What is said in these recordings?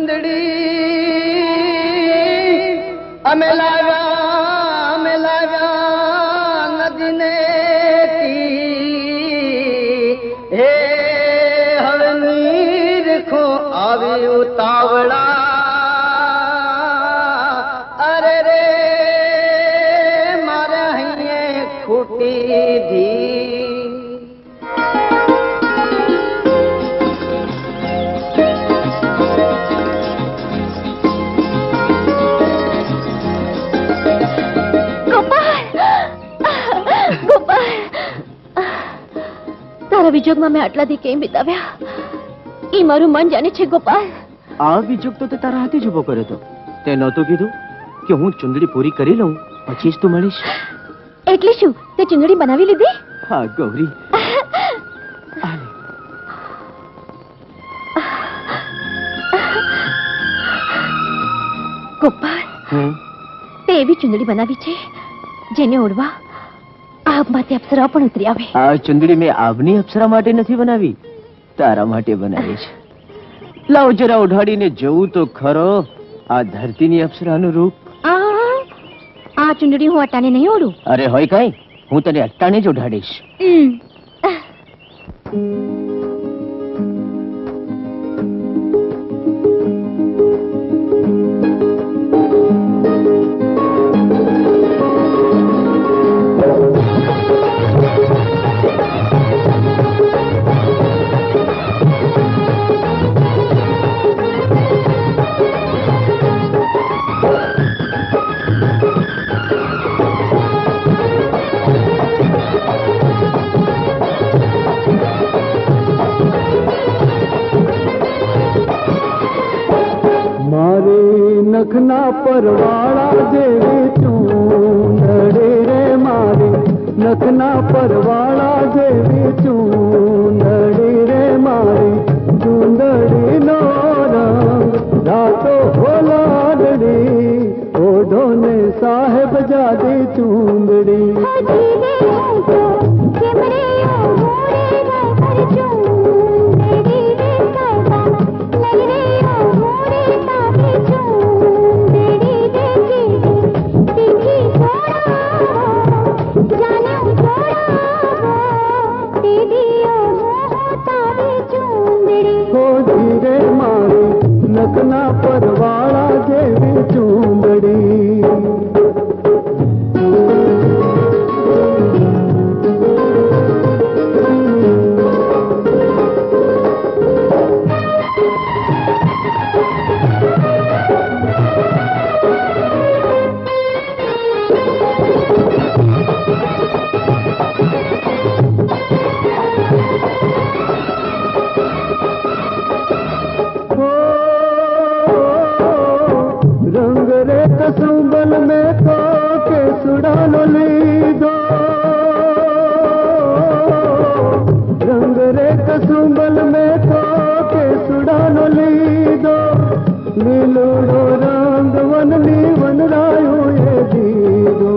चुंदड़ी अमेलावा नदीने की हे हवनीर खो आवे उतावड़ा अरे रे मारा हिये खूटी धी વિજોગમાં મેં આટલા દી કેમ વિતાવ્યા ઈ મારું મન જાણે છે ગોપાલ. આ વિજોગ તો તે તારા હાથે જ ઉભો કર્યો તો. તે નહોતું કીધું કે હું ચુંદડી પૂરી કરી લઉં પછી જ તું મળીશ? એટલે શું તે ચુંદડી બનાવી લીધી? હા ગૌરી. ગોપાલ તે એવી ચુંદડી બનાવી છે જેને ઓઢવા આબમાંથી અપ્સરા પણ ઉતરી આવે. આ ચુંદડી મેં આબની અપ્સરા માટે નથી બનાવી, તારા માટે બનાવી છે. લાવ જરા ઓઢાડીને જોઉં તો ખરો આ ધરતીની અપ્સરાનું રૂપ. આ ચુંદડી હું અટાણે નહીં ઓઢું. અરે હોય કઈ, હું તને અટાણે જ ઓઢાડીશ. नखना परवाड़ा जेवी चूंदड़ी रे मारी नखना परवाड़ा जेवी चूंदड़ी रे मारी चूंदड़ी नो रंग रातो होलाडड़ी ओढ़ो ने साहेब जादी चूंदड़ी नखना परवाड़ा जेवी चूंदड़ी कसुंबल में तो के सुड़ानो ली दो रंग रे कसुंबल में तो के सुड़ानो ली दो नीलोड़ो रंग वन नी वन रायो ये दीदो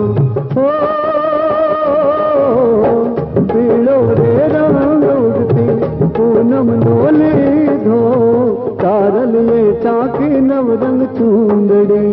हो पीलो रे रंग उड़ती पूनम नो ली दो तारल ये चाकी नव रंग चूंदड़ी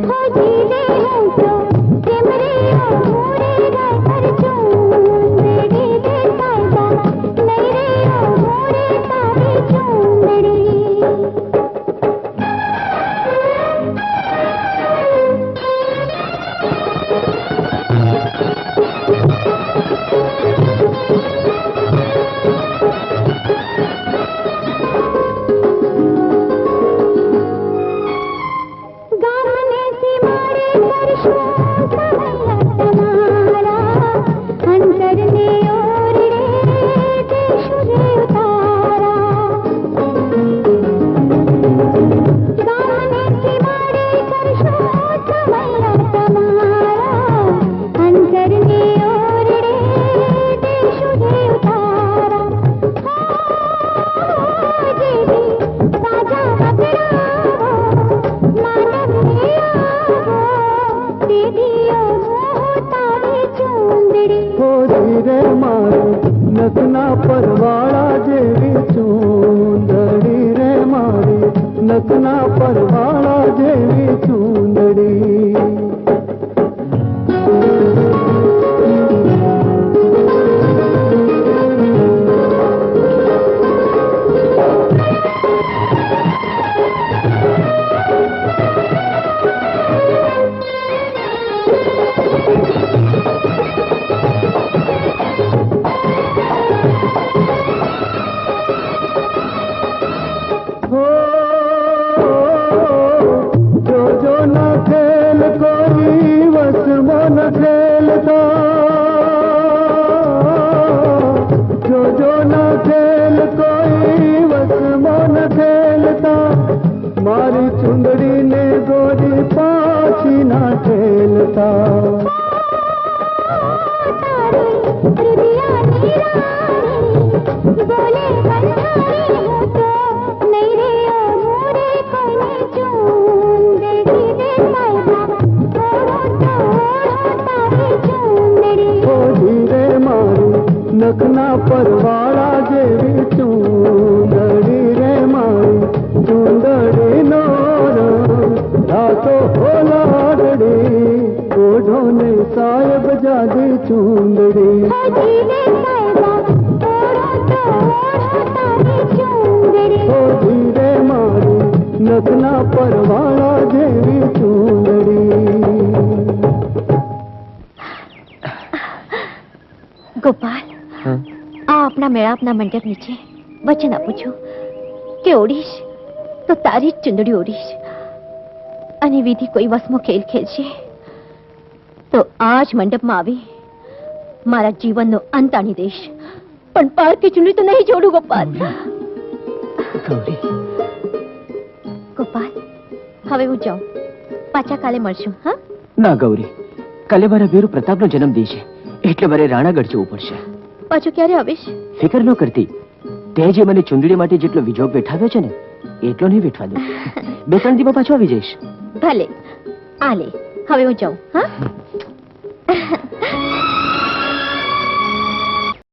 નખના પરવાળા જેવી ચૂંદડી મારી ચુંદડી ને ગોરી પાછી ના ઠેલતા નખના પરવાળા જેવી ચૂંદડી રે મારી ચૂંદડી નો રાતો હોલાડડી ઓઢો ને સાહેબ જાદી ચૂંદડી ધીરે મારી નખના પરવાળા જેવી ચૂંદડી ગોપાલ આ આપણા મેળાપના મંડપ નીચે વચન આપું છું કે ઓડીશ તો તારી જ ચુંદડી ઓડીશ અને વિધિ કોઈ વસમો ખેલ ખેલશે તો આ જ મંડપમાં આવી મારા જીવનનો અંત આણી દઈશ પણ પારકી ચુંદડી તો નહીં જોડું ગોપાલ ગોપાલ હવે હું જાઉં પાછા કાલે મળશું હા ના ગૌરી કાલે મારા વીરુ પ્રતાપનો જન્મદિન છે એટલે મારે રાણાગઢ જવું પડશે પાછું ક્યારે આવીશ ફિકર ન કરતી તે જે મને ચુંદડી માટે જેટલો વિજોગ બેઠાવ્યો છે ને એટલો નહીં બેઠવા દઉં 2-3 દિવસ પાછો આવી જઈશ ભલે આલે હવે હું જાઉં હા